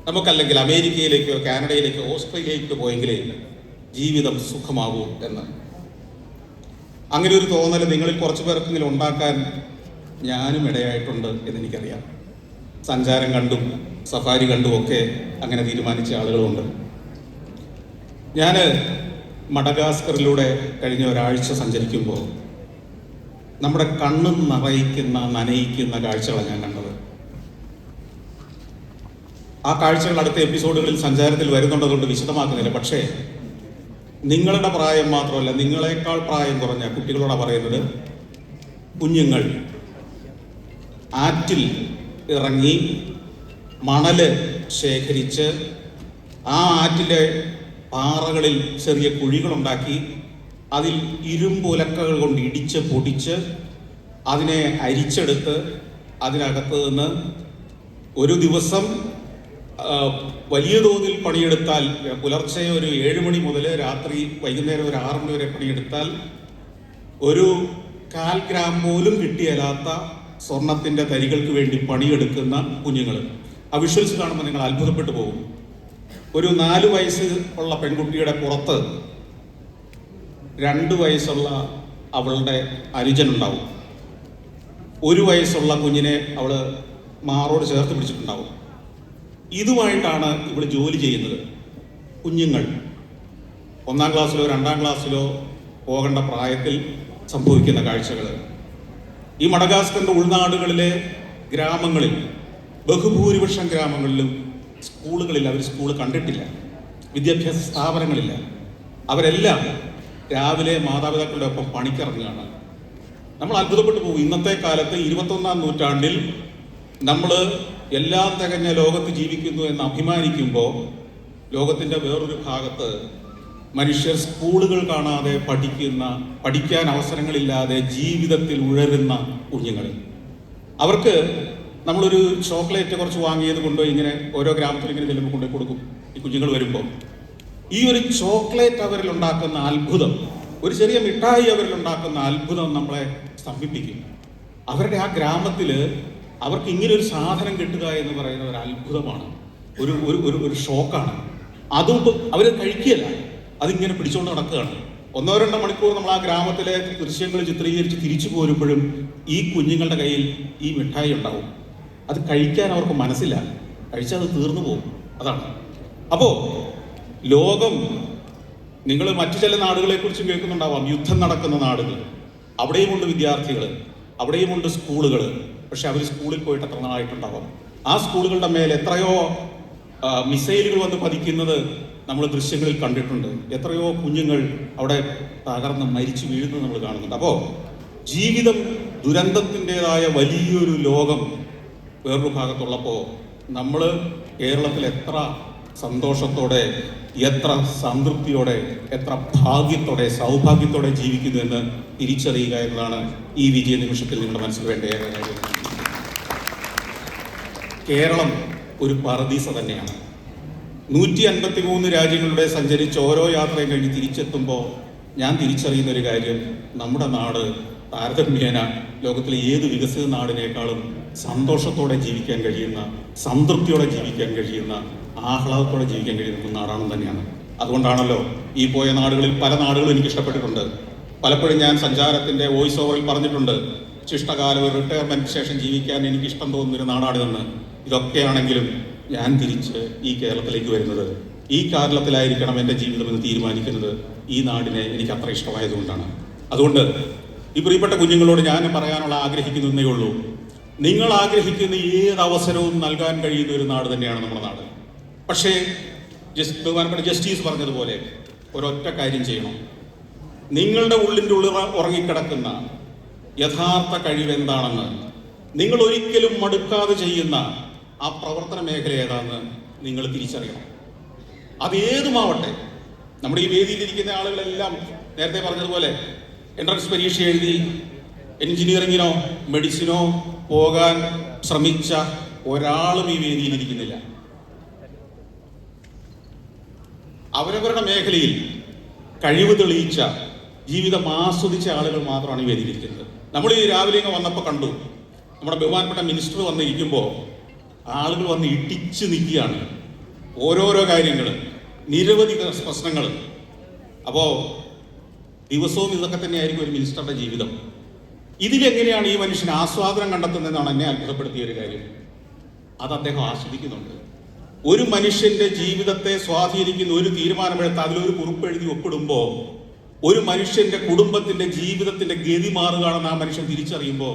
നമുക്കല്ലെങ്കിൽ അമേരിക്കയിലേക്കോ കാനഡയിലേക്കോ ഓസ്ട്രേലിയയിലേക്കോ പോയെങ്കിലേ ജീവിതം സുഖമാവൂ എന്ന്. അങ്ങനെ ഒരു തോന്നൽ നിങ്ങളിൽ കുറച്ചു പേർക്കെങ്കിലും ഉണ്ടാക്കാൻ ഞാനും ഇടയായിട്ടുണ്ട് എന്നെനിക്കറിയാം. സഞ്ചാരം കണ്ടും സഫാരി കണ്ടും ഒക്കെ അങ്ങനെ തീരുമാനിച്ച ആളുകളുമുണ്ട്. ഞാൻ മഡഗാസ്കറിലൂടെ കഴിഞ്ഞ ഒരാഴ്ച സഞ്ചരിക്കുമ്പോൾ നമ്മുടെ കണ്ണ് നനയിക്കുന്ന കാഴ്ചകളാണ് ഞാൻ കണ്ടത്. ആ കാഴ്ചകൾ അടുത്ത എപ്പിസോഡുകളിൽ സഞ്ചാരത്തിൽ വരുന്നുണ്ടതുകൊണ്ട് വിശദമാക്കുന്നില്ല. പക്ഷേ നിങ്ങളുടെ പ്രായം മാത്രമല്ല, നിങ്ങളെക്കാൾ പ്രായം കുറഞ്ഞ കുട്ടികളോടാണ് പറയുന്നത്, കുഞ്ഞുങ്ങൾ ആറ്റിൽ ഇറങ്ങി മണല് ശേഖരിച്ച് ആ ആറ്റിലെ പാറകളിൽ ചെറിയ കുഴികളുണ്ടാക്കി അതിൽ ഇരുമ്പുലക്കകൾ കൊണ്ട് ഇടിച്ച് പൊടിച്ച് അതിനെ അരിച്ചെടുത്ത് അതിനകത്ത് നിന്ന് ഒരു ദിവസം വലിയ തോതിൽ പണിയെടുത്താൽ, പുലർച്ചെ ഒരു 7 മണി മുതൽ രാത്രി വൈകുന്നേരം ഒരു 6 മണി വരെ പണിയെടുത്താൽ ഒരു 1/4 ഗ്രാം പോലും കിട്ടിയല്ലാത്ത സ്വർണത്തിന്റെ തരികൾക്ക് വേണ്ടി പണിയെടുക്കുന്ന കുഞ്ഞുങ്ങൾ. ആ വിഷ്വൽസ് കാണുമ്പോൾ നിങ്ങൾ അത്ഭുതപ്പെട്ടു പോകും. ഒരു 4 വയസ്സ് ഉള്ള പെൺകുട്ടിയുടെ പുറത്ത് 2 വയസ്സുള്ള അവളുടെ അനുജനുണ്ടാവും. 1 വയസ്സുള്ള കുഞ്ഞിനെ അവള് മാറോട് ചേർത്ത് പിടിച്ചിട്ടുണ്ടാവും. ഇതുമായിട്ടാണ് ഇവൾ ജോലി ചെയ്യുന്നത്. കുഞ്ഞുങ്ങൾ 1-ാം ക്ലാസ്സിലോ 2-ാം ക്ലാസ്സിലോ പോകേണ്ട പ്രായത്തിൽ സംഭവിക്കുന്ന കാഴ്ചകൾ. ഈ മഡഗാസ്കറിന്റെ ഉൾനാടുകളിലെ ഗ്രാമങ്ങളിൽ, ബഹുഭൂരിപക്ഷം ഗ്രാമങ്ങളിലും സ്കൂളുകളിൽ അവർ സ്കൂൾ കണ്ടിട്ടില്ല, വിദ്യാഭ്യാസ സ്ഥാപനങ്ങളില്ല. അവരെല്ലാം രാവിലെ മാതാപിതാക്കളുടെ ഒപ്പം പണിക്കിറങ്ങുകയാണ്. നമ്മൾ അത്ഭുതപ്പെട്ടു പോകും. ഇന്നത്തെ കാലത്ത് 21-ാം നൂറ്റാണ്ടിൽ നമ്മൾ എല്ലാം തികഞ്ഞ ലോകത്ത് ജീവിക്കുന്നു എന്ന് അഭിമാനിക്കുമ്പോൾ ലോകത്തിൻ്റെ വേറൊരു ഭാഗത്ത് മനുഷ്യർ സ്കൂളുകൾ കാണാതെ പഠിക്കാൻ അവസരങ്ങളില്ലാതെ ജീവിതത്തിൽ ഉഴരുന്ന കുഞ്ഞുങ്ങൾ. അവർക്ക് നമ്മളൊരു ചോക്ലേറ്റ് കുറച്ച് വാങ്ങിയത് കൊണ്ടുപോയി ഇങ്ങനെ ഓരോ ഗ്രാമത്തിൽ ഇങ്ങനെ ചെല്ലുമ്പോൾ കൊണ്ടുപോയി കൊടുക്കും. ഈ കുഞ്ഞുങ്ങൾ വരുമ്പോൾ ഈ ഒരു ചോക്ലേറ്റ് അവരിൽ ഉണ്ടാക്കുന്ന അത്ഭുതം, ഒരു ചെറിയ മിഠായി അവരിൽ ഉണ്ടാക്കുന്ന അത്ഭുതം നമ്മളെ സ്തംഭിപ്പിക്കും. അവരുടെ ആ ഗ്രാമത്തിൽ അവർക്ക് ഇങ്ങനെ ഒരു സാധനം കിട്ടുക എന്ന് പറയുന്നത് ഒരു അത്ഭുതമാണ്, ഒരു ഷോക്കാണ്. അതും അവർ കഴിക്കുകയല്ല, അതിങ്ങനെ പിടിച്ചുകൊണ്ട് നടക്കുകയാണ്. 1-2 മണിക്കൂർ നമ്മൾ ആ ഗ്രാമത്തിലെ ദൃശ്യങ്ങൾ ചിത്രീകരിച്ച് തിരിച്ചു പോരുമ്പോഴും ഈ കുഞ്ഞുങ്ങളുടെ കയ്യിൽ ഈ മിഠായി ഉണ്ടാവും. അത് കഴിക്കാൻ അവർക്ക് മനസ്സില്ല, കഴിച്ചാൽ അത് തീർന്നു പോകും. അതാണ്. അപ്പോൾ ലോകം, നിങ്ങൾ മറ്റു ചില നാടുകളെ കുറിച്ച് കേൾക്കുന്നുണ്ടാവാം, യുദ്ധം നടക്കുന്ന നാടുകൾ. അവിടെയുമുണ്ട് വിദ്യാർത്ഥികൾ, അവിടെയുമുണ്ട് സ്കൂളുകൾ. പക്ഷെ അവർ സ്കൂളിൽ പോയിട്ട് എത്ര നാളായിട്ടുണ്ടാവാം. ആ സ്കൂളുകളുടെ മേലെ എത്രയോ മിസൈലുകൾ വന്ന് പതിക്കുന്നത് നമ്മൾ ദൃശ്യങ്ങളിൽ കണ്ടിട്ടുണ്ട്. എത്രയോ കുഞ്ഞുങ്ങൾ അവിടെ തകർന്ന് മരിച്ചു വീഴുന്നത് നമ്മൾ കാണുന്നുണ്ട്. അപ്പോൾ ജീവിതം ദുരന്തത്തിൻ്റെതായ വലിയൊരു ലോകം വേറൊരു ഭാഗത്തുള്ളപ്പോൾ നമ്മൾ കേരളത്തിൽ എത്ര സന്തോഷത്തോടെ, എത്ര സംതൃപ്തിയോടെ, എത്ര ഭാഗ്യത്തോടെ, സൗഭാഗ്യത്തോടെ ജീവിക്കുന്നു എന്ന് തിരിച്ചറിയുക എന്നതാണ് ഈ വിജയ നിമിഷത്തിൽ നിങ്ങളുടെ മനസ്സിൽ വേണ്ട ഏക കാര്യം. കേരളം ഒരു പറുദീസ തന്നെയാണ്. 153 രാജ്യങ്ങളുടെ സഞ്ചരിച്ച് ഓരോ യാത്രയും കഴിഞ്ഞ് തിരിച്ചെത്തുമ്പോൾ ഞാൻ തിരിച്ചറിയുന്ന ഒരു കാര്യം, നമ്മുടെ നാട് താരതമ്യേന ലോകത്തിലെ ഏത് വികസിത നാടിനേക്കാളും സന്തോഷത്തോടെ ജീവിക്കാൻ കഴിയുന്ന, സംതൃപ്തിയോടെ ജീവിക്കാൻ കഴിയുന്ന, ആഹ്ലാദത്തോടെ ജീവിക്കാൻ കഴിയുന്ന നാടാണെന്ന് തന്നെയാണ്. അതുകൊണ്ടാണല്ലോ ഈ പോയ നാടുകളിൽ പല നാടുകളും എനിക്ക് ഇഷ്ടപ്പെട്ടിട്ടുണ്ട്. പലപ്പോഴും ഞാൻ സഞ്ചാരത്തിൻ്റെ വോയിസ് ഓവറിൽ പറഞ്ഞിട്ടുണ്ട്, ശിഷ്ടകാലം ഒരു റിട്ടയർമെൻറ്റ് ശേഷം ജീവിക്കാൻ എനിക്ക് ഇഷ്ടം തോന്നുന്നൊരു നാടാണിതെന്ന്. ഇതൊക്കെയാണെങ്കിലും ഞാൻ തിരിച്ച് ഈ കേരളത്തിലേക്ക് വരുന്നത്, ഈ കേരളത്തിലായിരിക്കണം എൻ്റെ ജീവിതം എന്ന് തീരുമാനിക്കുന്നത് ഈ നാടിനെ എനിക്ക് അത്ര ഇഷ്ടമായതുകൊണ്ടാണ്. അതുകൊണ്ട് ഈ പ്രിയപ്പെട്ട കുഞ്ഞുങ്ങളോട് ഞാൻ പറയാനുള്ള ആഗ്രഹിക്കുന്നതേ ഉള്ളൂ, നിങ്ങൾ ആഗ്രഹിക്കുന്ന ഏത് അവസരവും നൽകാൻ കഴിയുന്ന ഒരു നാട് തന്നെയാണ് നമ്മുടെ നാട്. പക്ഷേ ബഹുമാനപ്പെട്ട ജസ്റ്റിസ് പറഞ്ഞതുപോലെ ഒരൊറ്റ കാര്യം ചെയ്യണം. നിങ്ങളുടെ ഉള്ളിൻ്റെ ഉള്ളിൽ ഉറങ്ങിക്കിടക്കുന്ന യഥാർത്ഥ കഴിവ് എന്താണെന്ന്, നിങ്ങൾ ഒരിക്കലും മടുക്കാതെ ചെയ്യുന്ന ആ പ്രവർത്തന മേഖല ഏതാണെന്ന് നിങ്ങൾ തിരിച്ചറിയണം. അത് ഏതുമാവട്ടെ. നമ്മുടെ ഈ വേദിയിലിരിക്കുന്ന ആളുകളെല്ലാം നേരത്തെ പറഞ്ഞതുപോലെ എൻട്രൻസ് പരീക്ഷ എഴുതി എഞ്ചിനീയറിങ്ങിനോ മെഡിസിനോ പോകാൻ ശ്രമിച്ച ഒരാളും ഈ വേദിയിലിരിക്കുന്നില്ല. അവരവരുടെ മേഖലയിൽ കഴിവ് തെളിയിച്ച, ജീവിതം ആസ്വദിച്ച ആളുകൾ മാത്രമാണ് ഈ വേദിയിലിരിക്കുന്നത്. നമ്മൾ ഈ രാവിലെ വന്നപ്പോൾ കണ്ടു, നമ്മുടെ ബഹുമാനപ്പെട്ട മിനിസ്റ്റർ വന്നിരിക്കുമ്പോൾ ആളുകൾ വന്ന് ഇടിച്ചു നിൽക്കുകയാണ്. ഓരോരോ കാര്യങ്ങൾ, നിരവധി പ്രശ്നങ്ങൾ. അപ്പോൾ ദിവസവും ഇതൊക്കെ തന്നെയായിരിക്കും ഒരു മിനിസ്റ്ററുടെ ജീവിതം. ഇതിലെങ്ങനെയാണ് ഈ മനുഷ്യൻ ആസ്വാദനം കണ്ടെത്തുന്നതെന്നാണ് എന്നെ അത്ഭുതപ്പെടുത്തിയ ഒരു കാര്യം. അത് അദ്ദേഹം ആസ്വദിക്കുന്നുണ്ട്. ഒരു മനുഷ്യന്റെ ജീവിതത്തെ സ്വാധീനിക്കുന്ന ഒരു തീരുമാനമെടുത്ത് അതിലൊരു കുറിപ്പ് എഴുതി ഒപ്പിടുമ്പോൾ ഒരു മനുഷ്യന്റെ കുടുംബത്തിന്റെ ജീവിതത്തിന്റെ ഗതി മാറുകയാണെന്ന് ആ മനുഷ്യൻ തിരിച്ചറിയുമ്പോൾ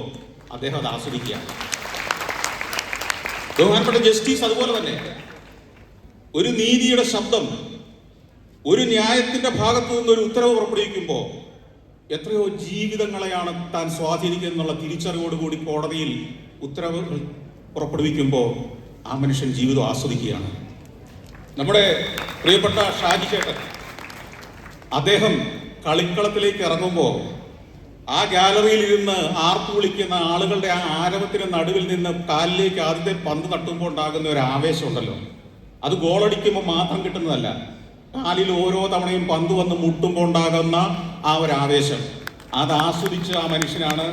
അദ്ദേഹം അത് ആസ്വദിക്കുകയാണ്. ബഹുമാനപ്പെട്ട ജസ്റ്റിസ് അതുപോലെ തന്നെ ഒരു നീതിയുടെ ശബ്ദം, ഒരു ന്യായത്തിന്റെ ഭാഗത്തു നിന്ന് ഒരു ഉത്തരവ് പുറപ്പെടുവിക്കുമ്പോൾ എത്രയോ ജീവിതങ്ങളെയാണ് താൻ സ്വാധീനിക്കുന്നത് എന്നുള്ള തിരിച്ചറിവോടുകൂടി കോടതിയിൽ ഉത്തരവുകൾ പുറപ്പെടുവിക്കുമ്പോൾ ആ മനുഷ്യൻ ജീവിതം ആസ്വദിക്കുകയാണ്. നമ്മുടെ പ്രിയപ്പെട്ട ഷാജി ചേട്ടൻ, അദ്ദേഹം കളിക്കളത്തിലേക്ക് ഇറങ്ങുമ്പോൾ ആ ഗാലറിയിൽ ഇരുന്ന് ആർപ്പ് വിളിക്കുന്ന ആളുകളുടെ ആ ആരവത്തിന് നടുവിൽ നിന്ന് കാലിലേക്ക് ആദ്യത്തെ പന്ത് തട്ടുമ്പോൾ ഉണ്ടാകുന്ന ഒരു ആവേശമുണ്ടല്ലോ, അത് ഗോളടിക്കുമ്പോൾ മാത്രം കിട്ടുന്നതല്ല, കാലിൽ ഓരോ തവണയും പന്ത് വന്ന് മുട്ടുമ്പോൾ ഉണ്ടാകുന്ന ആ ഒരു ആവേശം, അത് ആസ്വദിച്ച ആ മനുഷ്യനാണ്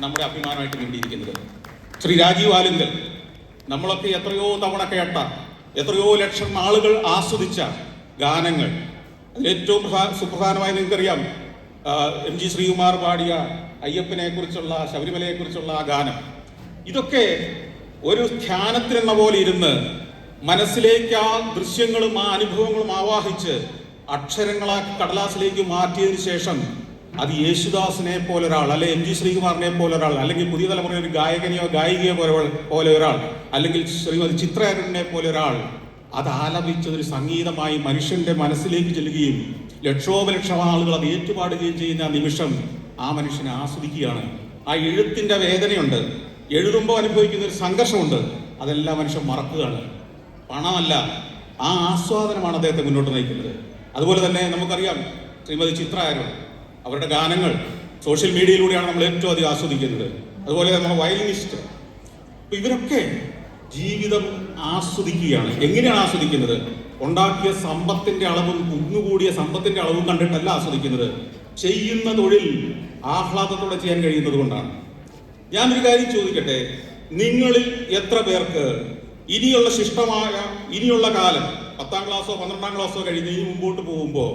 നമ്മുടെ അഭിമാനമായിട്ട് വേണ്ടിയിരിക്കുന്നത്. ശ്രീ രാജീവ് ആലുങ്കൽ, നമ്മളൊക്കെ എത്രയോ തവണ കേട്ട, എത്രയോ ലക്ഷം ആളുകൾ ആസ്വദിച്ച ഗാനങ്ങൾ. അതിലേറ്റവും സുപ്രധാനമായി നിങ്ങൾക്കറിയാം MG ശ്രീകുമാർ പാടിയ അയ്യപ്പനെ കുറിച്ചുള്ള, ശബരിമലയെ കുറിച്ചുള്ള ആ ഗാനം. ഇതൊക്കെ ഒരു ധ്യാനത്തിനെന്ന പോലെ ഇരുന്ന് മനസ്സിലേക്ക് ആ ദൃശ്യങ്ങളും ആ അനുഭവങ്ങളും ആവാഹിച്ച് അക്ഷരങ്ങളാക്കി കടലാസിലേക്ക് മാറ്റിയതിനു ശേഷം അത് യേശുദാസിനെ പോലെ ഒരാൾ, അല്ലെ MG ശ്രീകുമാറിനെ പോലെ ഒരാൾ, അല്ലെങ്കിൽ പുതിയ തലമുറ ഒരു ഗായകനെയോ ഗായികയോ പോലെ ഒരാൾ, അല്ലെങ്കിൽ ശ്രീമതി ചിത്രനെ പോലെ ഒരാൾ അത് ആലപിച്ചതൊരു സംഗീതമായി മനുഷ്യന്റെ മനസ്സിലേക്ക് ചെല്ലുകയും ലക്ഷോപലക്ഷം ആളുകൾ അത് ഏറ്റുപാടുകയും ചെയ്യുന്ന നിമിഷം ആ മനുഷ്യനെ ആസ്വദിക്കുകയാണ്. ആ എഴുത്തിന്റെ വേദനയുണ്ട്, എഴുതുമ്പോൾ അനുഭവിക്കുന്ന ഒരു സംഘർഷമുണ്ട്, അതെല്ലാം മനുഷ്യൻ മറക്കുകയാണ്. പണമല്ല, ആ ആസ്വാദനമാണ് അദ്ദേഹത്തെ മുന്നോട്ട് നയിക്കുന്നത്. അതുപോലെ തന്നെ നമുക്കറിയാം ശ്രീമതി ചിത്ര ആരോ, അവരുടെ ഗാനങ്ങൾ സോഷ്യൽ മീഡിയയിലൂടെയാണ് നമ്മൾ ഏറ്റവും അധികം ആസ്വദിക്കുന്നത്. അതുപോലെ നമ്മുടെ വയലിനിസ്റ്റ്, ഇവരൊക്കെ ജീവിതം ആസ്വദിക്കുകയാണ്. എങ്ങനെയാണ് ആസ്വദിക്കുന്നത്? ഉണ്ടാക്കിയ സമ്പത്തിന്റെ അളവും കുന്നുകൂടിയ സമ്പത്തിന്റെ അളവും കണ്ടിട്ടല്ല ആസ്വദിക്കുന്നത്, ചെയ്യുന്ന തൊഴിൽ ആഹ്ലാദത്തോടെ ചെയ്യാൻ കഴിയുന്നത് കൊണ്ടാണ്. ഞാനൊരു കാര്യം ചോദിക്കട്ടെ, നിങ്ങളിൽ എത്ര പേർക്ക് ഇനിയുള്ള ശിഷ്ടമായ ഇനിയുള്ള കാലം 10ാം ക്ലാസ്സോ 12ാം ക്ലാസ്സോ കഴിഞ്ഞ് ഇനി മുമ്പോട്ട് പോകുമ്പോൾ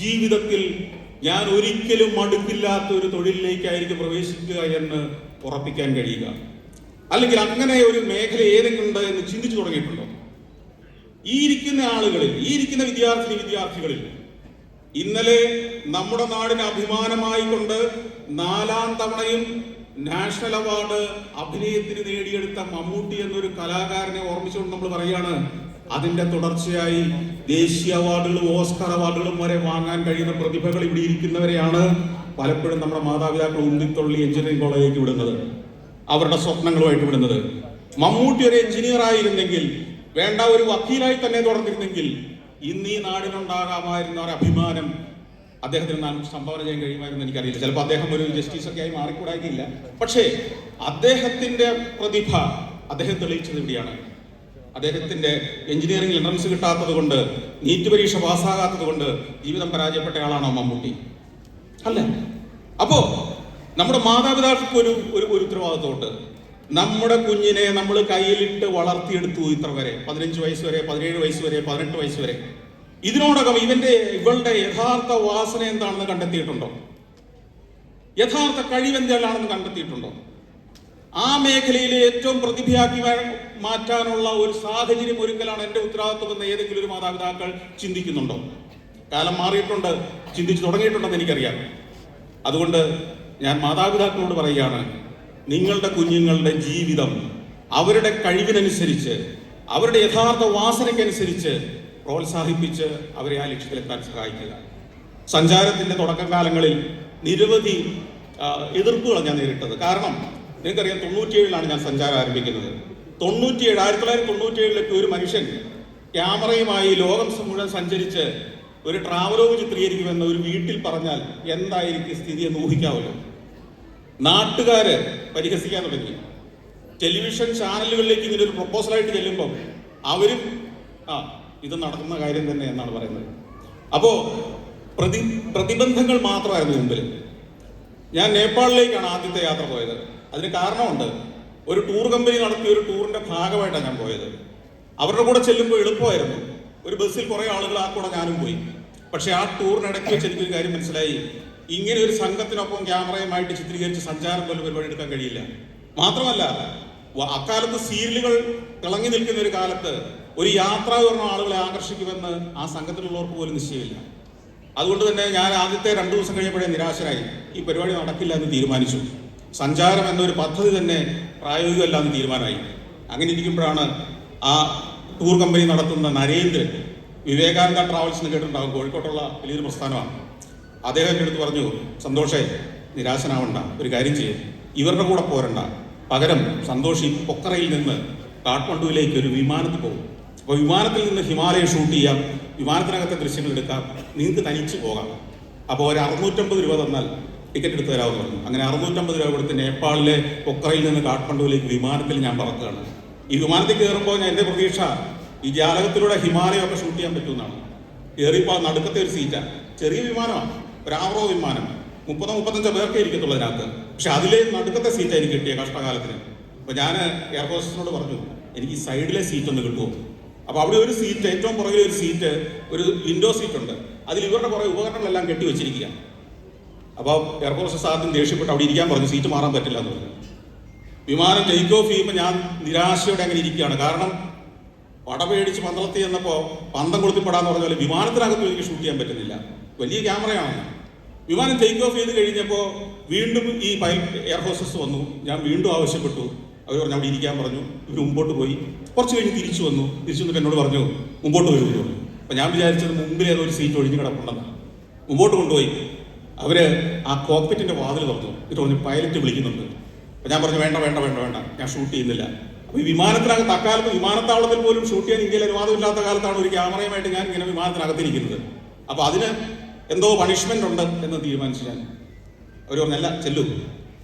ജീവിതത്തിൽ ഞാൻ ഒരിക്കലും മടുക്കില്ലാത്ത ഒരു തൊഴിലിലേക്കായിരിക്കും പ്രവേശിക്കുക എന്ന് ഉറപ്പിക്കാൻ കഴിയുക? അല്ലെങ്കിൽ അങ്ങനെ ഒരു മേഖല ഏതെങ്കിലും ഉണ്ട് എന്ന് ചിന്തിച്ചു തുടങ്ങിയിട്ടുണ്ടോ? ഈ ഇരിക്കുന്ന ആളുകളിൽ, ഈ ഇരിക്കുന്ന വിദ്യാർത്ഥികളിൽ ഇന്നലെ നമ്മുടെ നാടിന് അഭിമാനമായി കൊണ്ട് 4ാം തവണയും നാഷണൽ അവാർഡ് അഭിനയത്തിന് നേടിയെടുത്ത മമ്മൂട്ടി എന്നൊരു കലാകാരനെ ഓർമ്മിച്ചുകൊണ്ട് നമ്മൾ പറയുകയാണ്, അതിന്റെ തുടർച്ചയായി ദേശീയ അവാർഡുകളും ഓസ്കാർ അവാർഡുകളും വരെ വാങ്ങാൻ കഴിയുന്ന പ്രതിഭകൾ ഇവിടെ ഇരിക്കുന്നവരെയാണ് പലപ്പോഴും നമ്മുടെ മാതാപിതാക്കൾ ഉന്തിത്തള്ളി എഞ്ചിനീയറിംഗ് കോളേജിലേക്ക് വിടുന്നത്, അവരുടെ സ്വപ്നങ്ങളുമായിട്ട് വിടുന്നത്. മമ്മൂട്ടി ഒരു എഞ്ചിനീയർ ആയിരുന്നെങ്കിൽ, വേണ്ട ഒരു വക്കീലായി തന്നെ തുടർന്നിരുന്നെങ്കിൽ ഇന്ന് ഈ നാടിനുണ്ടാകാമായിരുന്ന ഒരു അഭിമാനം അദ്ദേഹത്തിന് സംഭാവന ചെയ്യാൻ കഴിയുമായിരുന്നു എനിക്കറിയില്ല. ചിലപ്പോൾ അദ്ദേഹം ഒരു ജസ്റ്റിസ് ഒക്കെ ആയി മാറിക്കൂടായില്ല. പക്ഷേ അദ്ദേഹത്തിന്റെ പ്രതിഭ അദ്ദേഹം തെളിയിച്ചത് ഇവിടെയാണ്. അദ്ദേഹത്തിന്റെ എഞ്ചിനീയറിംഗിൽ എൻട്രൻസ് കിട്ടാത്തത് കൊണ്ട്, നീറ്റ് പരീക്ഷ പാസ്സാകാത്തത് കൊണ്ട് ജീവിതം പരാജയപ്പെട്ട ആളാണോ മമ്മൂട്ടി? അല്ല. അപ്പോ നമ്മുടെ മാതാപിതാക്കൾക്ക് ഒരു ഉത്തരവാദിത്വമുണ്ട്. നമ്മുടെ കുഞ്ഞിനെ നമ്മൾ കയ്യിലിട്ട് വളർത്തിയെടുത്തു ഇത്ര വരെ, 15 വയസ്സ് വരെ, 17 വയസ്സ് വരെ, 18 വയസ്സ് വരെ. ഇതിനോടകം ഇവളുടെ യഥാർത്ഥ വാസന എന്താണെന്ന് കണ്ടെത്തിയിട്ടുണ്ടോ? യഥാർത്ഥ കഴിവ് എന്താണെന്ന് കണ്ടെത്തിയിട്ടുണ്ടോ? ആ മേഖലയിലെ ഏറ്റവും പ്രതിഭയാക്കി മാറ്റാനുള്ള ഒരു സാഹചര്യം ഒരുക്കലാണ് എൻ്റെ ഉത്തരവാദിത്വമെന്ന് ഏതെങ്കിലും ഒരു മാതാപിതാക്കൾ ചിന്തിക്കുന്നുണ്ടോ? കാലം മാറിയിട്ടുണ്ട്, ചിന്തിച്ചു തുടങ്ങിയിട്ടുണ്ടെന്ന് എനിക്കറിയാം. അതുകൊണ്ട് ഞാൻ മാതാപിതാക്കളോട് പറയുകയാണ്, നിങ്ങളുടെ കുഞ്ഞുങ്ങളുടെ ജീവിതം അവരുടെ കഴിവിനനുസരിച്ച്, അവരുടെ യഥാർത്ഥ വാസനയ്ക്കനുസരിച്ച് പ്രോത്സാഹിപ്പിച്ച് അവരെ ആ ലക്ഷ്യത്തിലെത്താൻ സഹായിക്കുക. സഞ്ചാരത്തിന്റെ തുടക്കകാലങ്ങളിൽ നിരവധി എതിർപ്പുകളാണ് ഞാൻ നേരിട്ടത്. കാരണം നിങ്ങൾക്കറിയാം, 97-ലാണ് ഞാൻ സഞ്ചാരം ആരംഭിക്കുന്നത്. 1997 ഒരു മനുഷ്യൻ ക്യാമറയുമായി ലോകം മുഴുവൻ സഞ്ചരിച്ച് ഒരു ട്രാവലോഗ് ചിത്രീകരിക്കുമെന്ന് ഒരു വീട്ടിൽ പറഞ്ഞാൽ എന്തായിരിക്കും സ്ഥിതി എന്ന് ഊഹിക്കാമല്ലോ. നാട്ടുകാര് പരിഹസിക്കാൻ തുടങ്ങി. ടെലിവിഷൻ ചാനലുകളിലേക്ക് ഇങ്ങനെ ഒരു പ്രൊപ്പോസലായിട്ട് ചെല്ലുമ്പം അവരും ഇത് നടക്കുന്ന കാര്യം തന്നെ എന്നാണ് പറയുന്നത്. അപ്പോ പ്രതിബന്ധങ്ങൾ മാത്രമായിരുന്നു മുമ്പിൽ. ഞാൻ നേപ്പാളിലേക്കാണ് ആദ്യത്തെ യാത്ര പോയത്. അതിന് കാരണമുണ്ട്. ഒരു ടൂർ കമ്പനി നടത്തിയ ഒരു ടൂറിന്റെ ഭാഗമായിട്ടാണ് ഞാൻ പോയത്. അവരുടെ കൂടെ ചെല്ലുമ്പോൾ എളുപ്പമായിരുന്നു. ഒരു ബസ്സിൽ കുറേ ആളുകൾ ആ കൂടെ ഞാനും പോയി. പക്ഷെ ആ ടൂറിനിടയ്ക്ക് വെച്ച് എനിക്കൊരു കാര്യം മനസ്സിലായി, ഇങ്ങനെ ഒരു സംഘത്തിനൊപ്പം ക്യാമറയുമായിട്ട് ചിത്രീകരിച്ച് സഞ്ചാരം പോലെ പരിപാടി എടുക്കാൻ കഴിയില്ല. മാത്രമല്ല, അക്കാലത്ത് സീരിയലുകൾ തിളങ്ങി നിൽക്കുന്ന ഒരു കാലത്ത് ഒരു യാത്രാ വിവരണം ആളുകളെ ആകർഷിക്കുമെന്ന് ആ സംഘത്തിലുള്ളവർക്ക് പോലും നിശ്ചയമില്ല. അതുകൊണ്ട് തന്നെ ഞാൻ ആദ്യത്തെ 2 ദിവസം കഴിഞ്ഞപ്പോഴേ നിരാശനായി. ഈ പരിപാടി നടക്കില്ല എന്ന് തീരുമാനിച്ചു. സഞ്ചാരം എന്നൊരു പദ്ധതി തന്നെ പ്രായോഗികമല്ല എന്ന് തീരുമാനമായി. അങ്ങനെ ഇരിക്കുമ്പോഴാണ് ആ ടൂർ കമ്പനി നടത്തുന്ന നരേന്ദ്രൻ, വിവേകാനന്ദ ട്രാവൽസ് എന്ന് കേട്ടിട്ടുണ്ടാകും, കോഴിക്കോട്ടുള്ള വലിയൊരു പ്രസ്ഥാനമാണ്. അദ്ദേഹം എൻ്റെ അടുത്ത് പറഞ്ഞു, സന്തോഷേ നിരാശനാവണ്ട, ഒരു കാര്യം ചെയ്യും, ഇവരുടെ കൂടെ പോരണ്ട, പകരം സന്തോഷ് ഈ പൊക്കറയിൽ നിന്ന് കാഠ്മണ്ഡുവിലേക്ക് ഒരു വിമാനത്തിൽ പോകും. അപ്പോൾ വിമാനത്തിൽ നിന്ന് ഹിമാലയം ഷൂട്ട് ചെയ്യാം, വിമാനത്തിനകത്തെ ദൃശ്യങ്ങൾ എടുക്കാം, നിങ്ങൾക്ക് തനിച്ച് പോകാം. അപ്പോൾ ഒരു 650 രൂപ തന്നാൽ ടിക്കറ്റ് എടുത്ത് തരാമെന്ന് പറഞ്ഞു. അങ്ങനെ 650 രൂപ കൊടുത്ത് നേപ്പാളിലെ പൊക്കറയിൽ നിന്ന് കാഠ്മണ്ഡുവിലേക്ക് വിമാനത്തിൽ ഞാൻ പറക്കുകയാണ്. ഈ വിമാനത്തിൽ കയറുമ്പോൾ എൻ്റെ പ്രതീക്ഷ ഈ ജാലകത്തിലൂടെ ഹിമാലയമൊക്കെ ഷൂട്ട് ചെയ്യാൻ പറ്റുമെന്നാണ്. കയറിയപ്പോൾ നടുക്കത്തെ ഒരു സീറ്റാണ്, ചെറിയ വിമാനമാണ്, ഒരു ആവറോ വിമാനം, 30-35 പേർക്കേ ഇരിക്കത്തുള്ളൂ അതിനകത്ത്. പക്ഷെ അതിലെ നടുക്കത്തെ സീറ്റ് എനിക്ക് കിട്ടിയ കഷ്ടകാലത്തിന്. അപ്പോൾ ഞാൻ എയർ ഹോസ്റ്റസിനോട് പറഞ്ഞു, എനിക്ക് ഈ സൈഡിലെ സീറ്റ് ഒന്ന് കിട്ടുമോ? അപ്പോൾ അവിടെ ഒരു സീറ്റ്, ഏറ്റവും പുറകിലെ ഒരു സീറ്റ്, ഒരു വിൻഡോ സീറ്റ് ഉണ്ട്, അതിൽ ഇവരുടെ കുറേ ഉപകരണങ്ങളെല്ലാം കെട്ടി വെച്ചിരിക്കുക. അപ്പോൾ എയർ ഹോസ്റ്റസ് ആദ്യം ദേഷ്യപ്പെട്ട് അവിടെ ഇരിക്കാൻ പറഞ്ഞു, സീറ്റ് മാറാൻ പറ്റില്ല എന്ന് പറഞ്ഞു. വിമാനം ടേക്ക് ഓഫ് ചെയ്യുമ്പോൾ ഞാൻ നിരാശയോടെ അങ്ങനെ ഇരിക്കുകയാണ്. കാരണം പടപേടിച്ച് പന്തളത്തിൽ ചെന്നപ്പോൾ പന്തം കൊളുത്തിപ്പെടാന്ന് പറഞ്ഞ പോലെ വിമാനത്തിനകത്ത് എനിക്ക് ഷൂട്ട് ചെയ്യാൻ പറ്റുന്നില്ല, വലിയ ക്യാമറയാണ്. വിമാനം ടേക്ക് ഓഫ് ചെയ്ത് കഴിഞ്ഞപ്പോൾ വീണ്ടും ഈ എയർ ഹോസ്റ്റസ് വന്നു. ഞാൻ വീണ്ടും ആവശ്യപ്പെട്ടു, അവർ പറഞ്ഞു അവിടെ ഇരിക്കാൻ പറഞ്ഞു. ഇവർ മുമ്പോട്ട് പോയി. കുറച്ച് കഴിഞ്ഞ് തിരിച്ചു വന്നിട്ട് എന്നോട് പറഞ്ഞു മുമ്പോട്ട് വരുമെന്ന് പറഞ്ഞു. അപ്പം ഞാൻ വിചാരിച്ചത് മുമ്പിൽ ഏതൊരു സീറ്റ് ഒഴിഞ്ഞു കിടപ്പുണ്ടെന്നാണ്. മുമ്പോട്ട് കൊണ്ടുപോയി അവർ ആ കോക്പിറ്റിൻ്റെ വാതിൽ തുറന്നു. എന്നിട്ട് പറഞ്ഞു പൈലറ്റ് വിളിക്കുന്നുണ്ട്. അപ്പം ഞാൻ പറഞ്ഞു വേണ്ട വേണ്ട വേണ്ട വേണ്ട, ഞാൻ ഷൂട്ട് ചെയ്യുന്നില്ല. അപ്പോൾ ഈ വിമാനത്തിനകത്ത്, അക്കാലത്ത് വിമാനത്താവളത്തിൽ പോലും ഷൂട്ട് ചെയ്യാൻ ഇന്ത്യയിൽ അനുവാദമില്ലാത്ത കാലത്താണ് ഒരു ക്യാമറയുമായിട്ട് ഞാൻ ഇങ്ങനെ വിമാനത്തിനകത്തിരിക്കുന്നത്. അപ്പോൾ അതിന് എന്തോ പണിഷ്മെൻ്റ് ഉണ്ട് എന്ന് തീരുമാനിച്ചു ഞാൻ. അവർ പറഞ്ഞല്ല ചെല്ലു.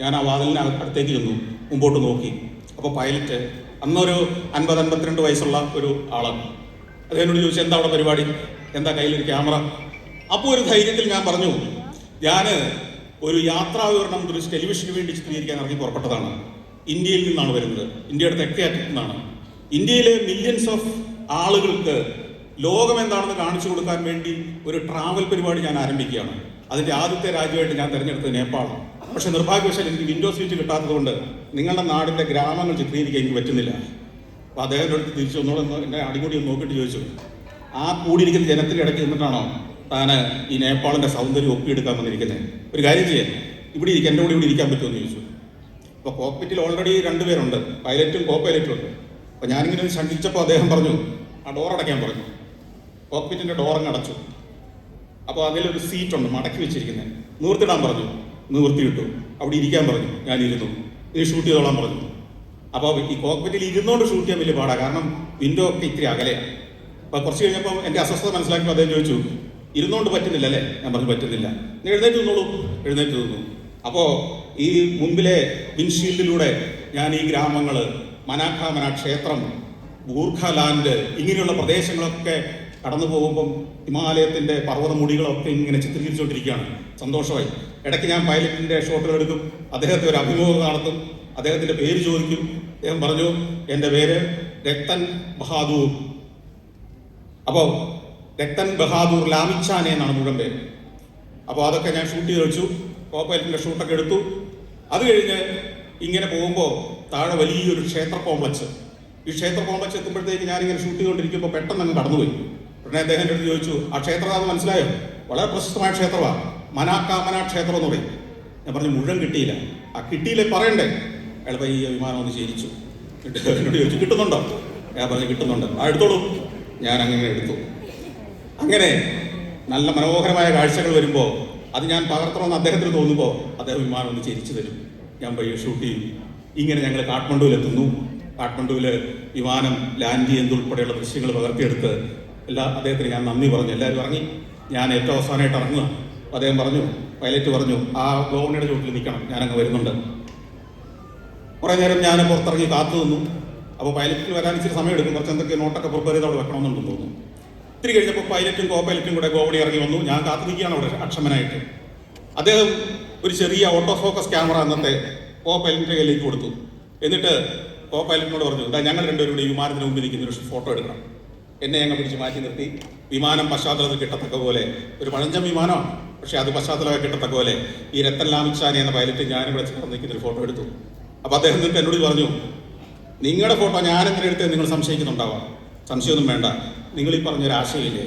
ഞാൻ ആ വാതിലിന് അടുത്തേക്ക് ചെന്നു, മുമ്പോട്ട് നോക്കി. അപ്പോൾ പൈലറ്റ് അന്നൊരു 50-52 വയസ്സുള്ള ഒരു ആളാണ്. അദ്ദേഹത്തോട് ചോദിച്ചു എന്താ അവിടെ പരിപാടി, എന്താ കയ്യിലൊരു ക്യാമറ? അപ്പോൾ ഒരു ധൈര്യത്തിൽ ഞാൻ പറഞ്ഞു, ഞാൻ ഒരു യാത്രാ വിവരണം ഒരു ടെലിവിഷന് വേണ്ടി ചിത്രീകരിക്കാൻ ഇറങ്ങി പുറപ്പെട്ടതാണ്. ഇന്ത്യയിൽ നിന്നാണ് വരുന്നത്, ഇന്ത്യയുടെ തെക്കേ അറ്റത്തു നിന്നാണ്. ഇന്ത്യയിലെ മില്യൺസ് ഓഫ് ആളുകൾക്ക് ലോകം എന്താണെന്ന് കാണിച്ചു കൊടുക്കാൻ വേണ്ടി ഒരു ട്രാവൽ പരിപാടി ഞാൻ ആരംഭിക്കുകയാണ്. അതിൻ്റെ ആദ്യത്തെ രാജ്യമായിട്ട് ഞാൻ തിരഞ്ഞെടുത്തത് നേപ്പാളാണ്. പക്ഷെ നിർഭാഗ്യവശാൽ എനിക്ക് വിൻഡോ സീറ്റ് കിട്ടാത്തത് കൊണ്ട് നിങ്ങളുടെ നാടിൻ്റെ ഗ്രാമങ്ങൾ ചിത്രീകരിക്കാൻ എനിക്ക് പറ്റുന്നില്ല. അപ്പോൾ അദ്ദേഹത്തിൻ്റെ അടുത്ത് തിരിച്ചു ഒന്നോടെ എൻ്റെ അടികൂടി ഒന്ന് നോക്കിയിട്ട് ചോദിച്ചു, ആ കൂടിയിരിക്കുന്ന ജനത്തിൻ്റെ ഇടയ്ക്ക് നിന്നിട്ടാണോ താൻ ഈ നേപ്പാളിൻ്റെ സൗന്ദര്യം ഒപ്പിയെടുക്കാൻ വന്നിരിക്കുന്നത്? ഒരു കാര്യം ചെയ്യാൻ, ഇവിടെ ഇരിക്കും, എൻ്റെ കൂടെ ഇവിടെ ഇരിക്കാൻ പറ്റുമെന്ന് ചോദിച്ചു. അപ്പോൾ കോക്പിറ്റിൽ ഓൾറെഡി 2 പേരുണ്ട്, പൈലറ്റും കോ പൈലറ്റും ഉണ്ട്. അപ്പോൾ ഞാനിങ്ങനെ ശങ്കിച്ചപ്പോൾ അദ്ദേഹം പറഞ്ഞു ആ ഡോർ അടയ്ക്കാൻ പറഞ്ഞു. കോക്പിറ്റിൻ്റെ ഡോറങ്ങ് അടച്ചു. അപ്പോൾ അതിലൊരു സീറ്റുണ്ട് മടക്കി വെച്ചിരിക്കുന്നത്, നിവർത്തിടാൻ പറഞ്ഞു. നിവർത്തിയിട്ടു. അവിടെ ഇരിക്കാൻ പറഞ്ഞു, ഞാനിരുന്നു. ഇനി ഷൂട്ട് ചെയ്തോളാൻ പറഞ്ഞു. അപ്പോൾ ഈ കോക്പിറ്റിൽ ഇരുന്നുകൊണ്ട് ഷൂട്ട് ചെയ്യാൻ വലിയ പാടാണ്, കാരണം വിൻഡോ ഒക്കെ ഇത്തിരി അകലെയാണ്. അപ്പോൾ കുറച്ച് കഴിഞ്ഞപ്പോൾ എൻ്റെ അസ്വസ്ഥത മനസ്സിലാക്കിയപ്പോൾ അദ്ദേഹം ചോദിച്ചു ഇരുന്നുകൊണ്ട് പറ്റുന്നില്ല അല്ലേ? ഞാൻ പറഞ്ഞു പറ്റുന്നില്ല. നീ എഴുന്നേറ്റ് നിന്നോളൂ. എഴുന്നേറ്റ് നിന്നു. അപ്പോൾ ഈ മുമ്പിലെ വിൻഷീൽഡിലൂടെ ഞാൻ ഈ ഗ്രാമങ്ങൾ, മനാഖാമന ക്ഷേത്രം, ഗൂർഖാലാൻഡ്, ഇങ്ങനെയുള്ള പ്രദേശങ്ങളൊക്കെ കടന്നു പോകുമ്പം ഹിമാലയത്തിൻ്റെ പർവ്വതമുടികളൊക്കെ ഇങ്ങനെ ചിത്രീകരിച്ചുകൊണ്ടിരിക്കുകയാണ്. സന്തോഷമായി. ഇടയ്ക്ക് ഞാൻ പൈലറ്റിൻ്റെ ഷോട്ടുകൾ എടുക്കും, അദ്ദേഹത്തെ ഒരു അഭിമുഖം നടത്തും, അദ്ദേഹത്തിൻ്റെ പേര് ചോദിക്കും. അദ്ദേഹം പറഞ്ഞു എൻ്റെ പേര് രക്തൻ ബഹാദൂർ. അപ്പോൾ രക്തൻ ബഹാദൂർ ലാമിച്ചാനെ എന്നാണ് മുഴുവൻ പേര്. അപ്പോൾ അതൊക്കെ ഞാൻ ഷൂട്ട് ചെയ്ത് വെച്ചു. കോ പൈലറ്റിൻ്റെ ഷൂട്ടൊക്കെ എടുത്തു. അത് കഴിഞ്ഞ് ഇങ്ങനെ പോകുമ്പോൾ താഴെ വലിയൊരു ക്ഷേത്ര കോംപ്ലക്സ്. ഈ ക്ഷേത്ര കോംപ്ലക്സ് എത്തുമ്പോഴത്തേക്ക് ഞാനിങ്ങനെ ഷൂട്ട് ചെയ്തുകൊണ്ടിരിക്കുമ്പോൾ പെട്ടെന്ന് അങ്ങ് കടന്നുപോയി. ഉടനെ അദ്ദേഹം എൻ്റെ അടുത്ത് ചോദിച്ചു ആ ക്ഷേത്രം അത് മനസ്സിലായോ? വളരെ പ്രശസ്തമായ ക്ഷേത്രമാണ്, മനാക്കാമന ക്ഷേത്രം എന്ന് പറയും. ഞാൻ പറഞ്ഞു മുഴുവൻ കിട്ടിയില്ല. ആ കിട്ടിയില്ലേ പറയണ്ടേ? അയാൾ ഈ വിമാനം ഒന്ന് ശരിച്ചു. എന്നോട് ചോദിച്ചു കിട്ടുന്നുണ്ടോ? ഞാൻ പറഞ്ഞു കിട്ടുന്നുണ്ട്. ആ എടുത്തോളൂ. ഞാൻ അങ്ങനെ എടുത്തു. അങ്ങനെ നല്ല മനോഹരമായ കാഴ്ചകൾ വരുമ്പോൾ അത് ഞാൻ പകർത്തണമെന്ന് അദ്ദേഹത്തിന് തോന്നുമ്പോൾ അദ്ദേഹം വിമാനം ഒന്ന് ചിരിച്ചു തരും. ഞാൻ പയ്യെ ഷൂട്ട് ചെയ്യും. ഇങ്ങനെ ഞങ്ങൾ കാഠ്മണ്ഡുവിലെത്തുന്നു. കാഠ്മണ്ഡുവിൽ വിമാനം ലാൻഡ് ചെയ്യുന്നതുൾപ്പെടെയുള്ള ദൃശ്യങ്ങൾ പകർത്തിയെടുത്ത് അദ്ദേഹത്തിന് ഞാൻ നന്ദി പറഞ്ഞു. എല്ലാവരും ഇറങ്ങി. ഞാൻ ഏറ്റവും അവസാനമായിട്ട് ഇറങ്ങുക. അദ്ദേഹം പറഞ്ഞു, പൈലറ്റ് പറഞ്ഞു ആ ഗോവണിയുടെ ചുവട്ടിൽ നിൽക്കണം, ഞാനങ്ങ് വരുന്നുണ്ട്. കുറേ നേരം ഞാൻ പുറത്തിറങ്ങി കാത്തു നിന്നു. അപ്പോൾ പൈലറ്റിന് വരാൻ ഇച്ചിരി സമയം എടുക്കും, കുറച്ച് എന്തൊക്കെ നോട്ടൊക്കെ പ്രിപ്പയർ ചെയ്ത് അവിടെ വെക്കണമെന്നുണ്ടെന്ന് തോന്നുന്നു. ഇത്തിരി കഴിഞ്ഞപ്പോൾ പൈലറ്റും കോ പൈലറ്റും കൂടെ ഗോവണി ഇറങ്ങി വന്നു. ഞാൻ കാത്തു നിൽക്കുകയാണ് അവിടെ അക്ഷമനായിട്ട്. അദ്ദേഹം ഒരു ചെറിയ ഓട്ടോ ഫോക്കസ് ക്യാമറ അന്നത്തെ കോ പൈലറ്റിൻ്റെ കയ്യിലേക്ക് കൊടുത്തു. എന്നിട്ട് കോ പൈലറ്റിനോട് പറഞ്ഞു ഞങ്ങൾ രണ്ടുപേരും കൂടി വിമാനത്തിന് മുമ്പിൽ നിൽക്കുന്ന ഒരു ഫോട്ടോ എടുക്കണം. എന്നെ അങ്ങ് പിടിച്ച് മാറ്റി നിർത്തി വിമാനം പശ്ചാത്തലത്തിൽ കിട്ടത്തക്ക പോലെ, ഒരു പഴഞ്ചൻ വിമാനമാണ്, പക്ഷെ അത് പശ്ചാത്തലമായി കിട്ടത്തക്ക പോലെ ഈ രത്തൻ ലാമിച്ചാനി എന്ന പൈലറ്റ് ഞാനിവിടെ ചേർന്ന് നിൽക്കുന്നൊരു ഫോട്ടോ എടുത്തു. അപ്പോൾ അദ്ദേഹം എന്നിട്ട് എന്നോട് പറഞ്ഞു, നിങ്ങളുടെ ഫോട്ടോ ഞാനെന്തിനെ എടുത്തത് നിങ്ങൾ സംശയിക്കുന്നുണ്ടാവാം. സംശയമൊന്നും വേണ്ട, നിങ്ങൾ ഈ പറഞ്ഞൊരാശയമില്ലേ,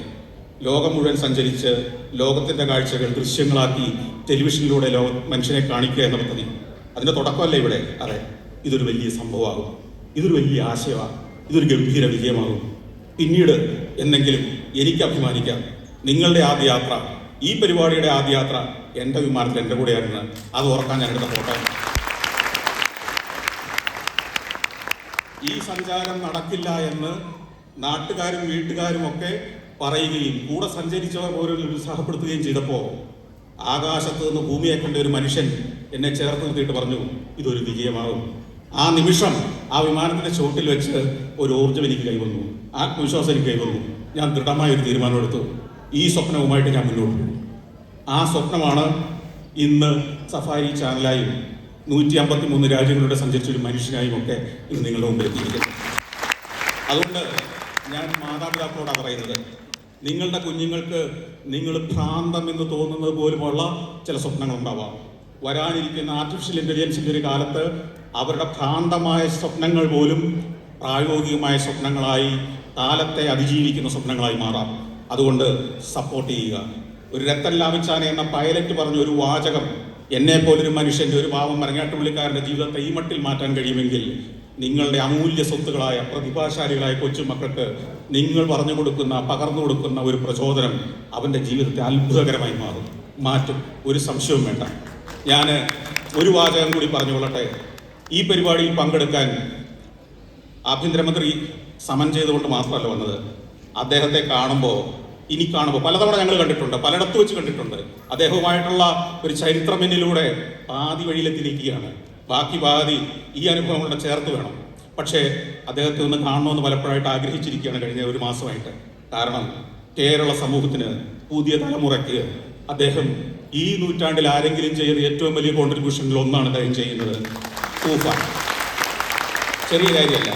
ലോകം മുഴുവൻ സഞ്ചരിച്ച് ലോകത്തിൻ്റെ കാഴ്ചകൾ ദൃശ്യങ്ങളാക്കി ടെലിവിഷനിലൂടെ മനുഷ്യനെ കാണിക്കുക എന്ന പദ്ധതി, അതിൻ്റെ തുടക്കമല്ലേ ഇവിടെ? അതെ, ഇതൊരു വലിയ സംഭവമാകും, ഇതൊരു വലിയ ആശയമാണ്, ഇതൊരു ഗംഭീര വിജയമാകും. പിന്നീട് എന്നെങ്കിലും എനിക്ക് അഭിമാനിക്കാം, നിങ്ങളുടെ ആദ്യ യാത്ര, ഈ പരിപാടിയുടെ ആദ്യ യാത്ര എൻ്റെ വിമാനത്തിൽ എൻ്റെ കൂടെയായിരുന്നു. അത് ഓർക്കാൻ ഞാൻ എടുത്ത ഫോട്ടോ. ഈ സഞ്ചാരം നടക്കില്ല എന്ന് നാട്ടുകാരും വീട്ടുകാരും ഒക്കെ പറയുകയും കൂടെ സഞ്ചരിച്ചവർ പോലും ഉത്സാഹപ്പെടുത്തുകയും ചെയ്തപ്പോൾ ആകാശത്ത് നിന്ന് ഭൂമിയെ കണ്ട ഒരു മനുഷ്യൻ എന്നെ ചേർത്ത് നിർത്തിയിട്ട് പറഞ്ഞു, ഇതൊരു വിജയമാകും. ആ നിമിഷം ആ വിമാനത്തിന്റെ ചോട്ടിൽ വെച്ച് ഒരു ഊർജ്ജം എനിക്ക് കൈവന്നു, ആത്മവിശ്വാസം എനിക്ക് കൈവന്നു. ഞാൻ ദൃഢമായ ഒരു തീരുമാനമെടുത്തു, ഈ സ്വപ്നവുമായിട്ട് ഞാൻ മുന്നോട്ട് പോകും. ആ സ്വപ്നമാണ് ഇന്ന് സഫാരി ചാനലായും 153 രാജ്യങ്ങളുടെ സഞ്ചരിച്ചൊരു മനുഷ്യനായും ഒക്കെ ഇന്ന് നിങ്ങളുടെ മുമ്പിൽ എത്തിയിരിക്കുന്നത്. അതുകൊണ്ട് ഞാൻ മാതാപിതാക്കളോടാണ് പറയുന്നത്, നിങ്ങളുടെ കുഞ്ഞുങ്ങൾക്ക് നിങ്ങൾ ഭ്രാന്തം എന്ന് തോന്നുന്നത് പോലുമുള്ള ചില സ്വപ്നങ്ങളുണ്ടാവാം. വരാനിരിക്കുന്ന ആർട്ടിഫിഷ്യൽ ഇൻ്റലിജൻസിൻ്റെ ഒരു കാലത്ത് അവരുടെ ഭ്രാന്തമായ സ്വപ്നങ്ങൾ പോലും പ്രായോഗികമായ സ്വപ്നങ്ങളായി, കാലത്തെ അതിജീവിക്കുന്ന സ്വപ്നങ്ങളായി മാറാം. അതുകൊണ്ട് സപ്പോർട്ട് ചെയ്യുക. ഒരു രത്തൻ ലാമിച്ചാനി എന്ന പൈലറ്റ് പറഞ്ഞ ഒരു വാചകം എന്നെപ്പോലൊരു മനുഷ്യൻ്റെ, ഒരു പാവം മരങ്ങാട്ടുപള്ളിക്കാരൻ്റെ ജീവിതത്തെ ഈ മട്ടിൽ മാറ്റാൻ കഴിയുമെങ്കിൽ നിങ്ങളുടെ അമൂല്യ സ്വത്തുകളായ പ്രതിഭാശാലികളായ കൊച്ചുമക്കൾക്ക് നിങ്ങൾ പറഞ്ഞു കൊടുക്കുന്ന, പകർന്നു കൊടുക്കുന്ന ഒരു പ്രചോദനം അവൻ്റെ ജീവിതത്തെ അത്ഭുതകരമായി മാറ്റും. ഒരു സംശയവും വേണ്ട. ഞാൻ ഒരു വാചകം കൂടി പറഞ്ഞുകൊള്ളട്ടെ. ഈ പരിപാടിയിൽ പങ്കെടുക്കാൻ ആഭ്യന്തരമന്ത്രി സമൻ ചെയ്തുകൊണ്ട് മാത്രമല്ല വന്നത്. അദ്ദേഹത്തെ ഇനി കാണുമ്പോൾ പലതവണ ഞങ്ങൾ കണ്ടിട്ടുണ്ട്, പലയിടത്ത് വെച്ച് കണ്ടിട്ടുണ്ട്. അദ്ദേഹവുമായിട്ടുള്ള ഒരു ചരിത്രമെന്നിലൂടെ പാതി വഴിയിലെത്തിയിരിക്കുകയാണ്. ബാക്കി പാതി ഈ അനുഭവങ്ങളുടെ ചേർത്ത് വേണം. പക്ഷേ അദ്ദേഹത്തെ ഒന്ന് കാണണമെന്ന് പലപ്പോഴായിട്ട് ആഗ്രഹിച്ചിരിക്കുകയാണ് കഴിഞ്ഞ ഒരു മാസമായിട്ട്. കാരണം കേരള സമൂഹത്തിന്, പുതിയ തലമുറയ്ക്ക് അദ്ദേഹം ഈ നൂറ്റാണ്ടിൽ ആരെങ്കിലും ചെയ്ത ഏറ്റവും വലിയ കോൺട്രിബ്യൂഷനിൽ ഒന്നാണ് അദ്ദേഹം ചെയ്യുന്നത്. തൂഫാൻ ചെറിയ കാര്യമല്ല.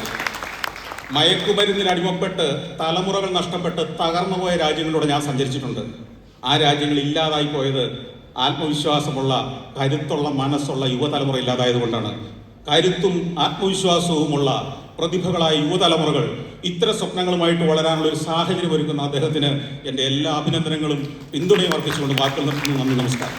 മയക്കുമരുന്നിന് അടിമപ്പെട്ട് തലമുറകൾ നഷ്ടപ്പെട്ട് തകർന്നുപോയ രാജ്യങ്ങളിലൂടെ ഞാൻ സഞ്ചരിച്ചിട്ടുണ്ട്. ആ രാജ്യങ്ങൾ ഇല്ലാതായി പോയത് ആത്മവിശ്വാസമുള്ള, കരുത്തുള്ള മനസ്സുള്ള യുവതലമുറ ഇല്ലാതായതുകൊണ്ടാണ്. കരുത്തും ആത്മവിശ്വാസവുമുള്ള പ്രതിഭകളായ യുവതലമുറകൾ ഇത്തരം സ്വപ്നങ്ങളുമായിട്ട് വളരാനുള്ള ഒരു സാഹചര്യം ഒരുക്കുന്ന അദ്ദേഹത്തിന് എൻ്റെ എല്ലാ അഭിനന്ദനങ്ങളും പിന്തുണയും അർപ്പിച്ചുകൊണ്ട് വാക്കുകൾ നിർത്തുന്നു. നന്ദി, നമസ്കാരം.